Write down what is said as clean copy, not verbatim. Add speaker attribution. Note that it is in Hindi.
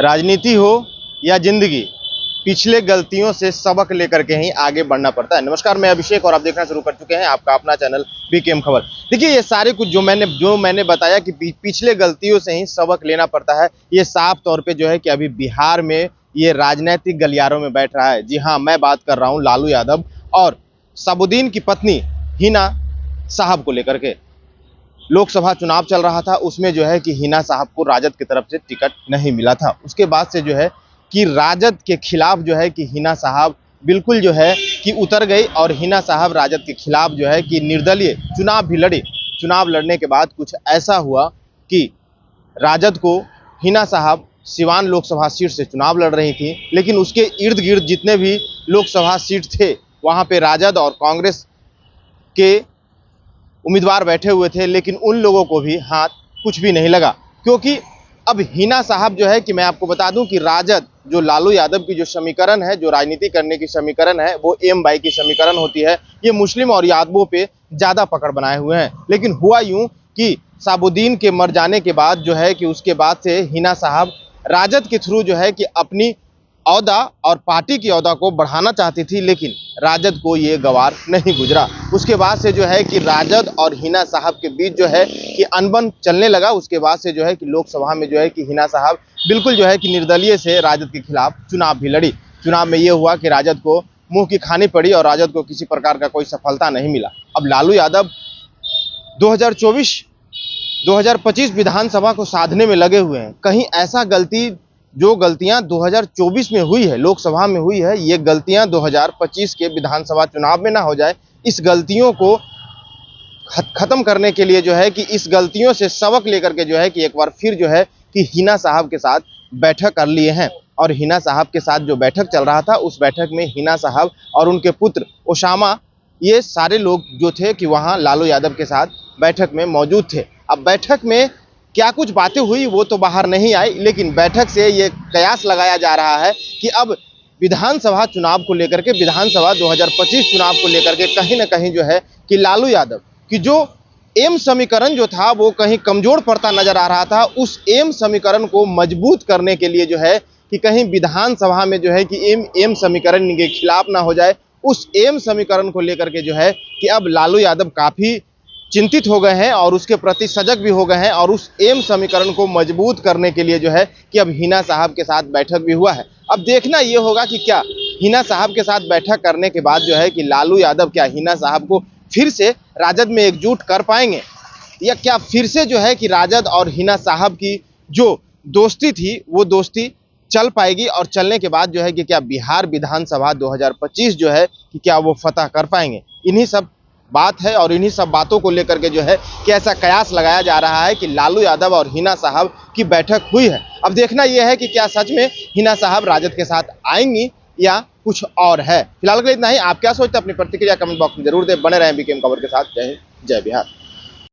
Speaker 1: राजनीति हो या जिंदगी, पिछले गलतियों से सबक लेकर के ही आगे बढ़ना पड़ता है। नमस्कार, मैं अभिषेक और आप देखना शुरू कर चुके हैं आपका अपना चैनल बीकेएम खबर। देखिए, ये सारे कुछ जो मैंने बताया कि पिछले गलतियों से ही सबक लेना पड़ता है, ये साफ तौर पे जो है कि अभी बिहार में ये राजनीतिक गलियारों में बैठ रहा है। जी हाँ, मैं बात कर रहा हूँ लालू यादव और साबुद्दीन की पत्नी हिना साहब को लेकर के। लोकसभा चुनाव चल रहा था, उसमें जो है कि हिना साहब को राजद की तरफ से टिकट नहीं मिला था। उसके बाद से जो है कि राजद के खिलाफ जो है कि हिना साहब बिल्कुल जो है कि उतर गई और हिना साहब राजद के खिलाफ जो है कि निर्दलीय चुनाव भी लड़ी। चुनाव लड़ने के बाद कुछ ऐसा हुआ कि राजद को हिना साहब सिवान लोकसभा सीट से चुनाव लड़ रही थी, लेकिन उसके इर्द गिर्द जितने भी लोकसभा सीट थे वहाँ पे राजद और कांग्रेस के उम्मीदवार बैठे हुए थे, लेकिन उन लोगों को भी हाथ कुछ भी नहीं लगा। क्योंकि अब हिना साहब जो है कि मैं आपको बता दूं कि राजद जो लालू यादव की जो समीकरण है, जो राजनीति करने की समीकरण है, वो एम बाई की समीकरण होती है। ये मुस्लिम और यादवों पे ज़्यादा पकड़ बनाए हुए हैं। लेकिन हुआ यूं कि साबुद्दीन के मर जाने के बाद जो है कि उसके बाद से हिना साहब राजद के थ्रू जो है कि अपनी औहदा और पार्टी की औहदा को बढ़ाना चाहती थी, लेकिन राजद को ये गवार नहीं गुजरा। उसके बाद से जो है कि राजद और हिना साहब के बीच जो है कि अनबन चलने लगा। उसके बाद से जो है कि लोकसभा में जो है कि हिना साहब बिल्कुल जो है कि निर्दलीय से राजद के खिलाफ चुनाव भी लड़ी। चुनाव में ये हुआ कि राजद को मुंह की खानी पड़ी और राजद को किसी प्रकार का कोई सफलता नहीं मिला। अब लालू यादव 2024-2025 विधानसभा को साधने में लगे हुए हैं। कहीं ऐसा जो गलतियां 2024 में हुई है, लोकसभा में हुई है, ये गलतियां 2025 के विधानसभा चुनाव में ना हो जाए। इस गलतियों को खत्म करने के लिए जो है कि इस गलतियों से सबक लेकर के जो है कि एक बार फिर जो है कि हिना साहब के साथ बैठक कर लिए हैं। और हिना साहब के साथ जो बैठक चल रहा था, उस बैठक में हिना साहब और उनके पुत्र ओसामा, ये सारे लोग जो थे कि वहाँ लालू यादव के साथ बैठक में मौजूद थे। अब बैठक में क्या कुछ बातें हुई वो तो बाहर नहीं आई, लेकिन बैठक से ये कयास लगाया जा रहा है कि अब विधानसभा चुनाव को लेकर के, विधानसभा 2025 चुनाव को लेकर के कहीं ना कहीं जो है कि लालू यादव की जो एम समीकरण जो था वो कहीं कमजोर पड़ता नजर आ रहा था। उस एम समीकरण को मजबूत करने के लिए जो है कि कहीं विधानसभा में जो है कि एम समीकरण के खिलाफ ना हो जाए, उस एम समीकरण को लेकर के जो है कि अब लालू यादव काफ़ी चिंतित हो गए हैं और उसके प्रति सजग भी हो गए हैं। और उस एम समीकरण को मजबूत करने के लिए जो है कि अब हिना साहब के साथ बैठक भी हुआ है। अब देखना ये होगा कि क्या हिना साहब के साथ बैठक करने के बाद जो है कि लालू यादव क्या हिना साहब को फिर से राजद में एकजुट कर पाएंगे, या क्या फिर से जो है कि राजद और हिना साहब की जो दोस्ती थी वो दोस्ती चल पाएगी, और चलने के बाद जो है कि क्या बिहार विधानसभा 2025 जो है कि क्या वो फतह कर पाएंगे। इन्हीं सब बात है और इन्हीं सब बातों को लेकर के जो है कि ऐसा कयास लगाया जा रहा है कि लालू यादव और हिना साहब की बैठक हुई है। अब देखना यह है कि क्या सच में हिना साहब राजद के साथ आएंगी या कुछ और है। फिलहाल के लिए इतना ही। आप क्या सोचते हैं, अपनी प्रतिक्रिया कमेंट बॉक्स में जरूर दें। बने रहें बीकेएम खबर के साथ। जय हिंद, जय बिहार।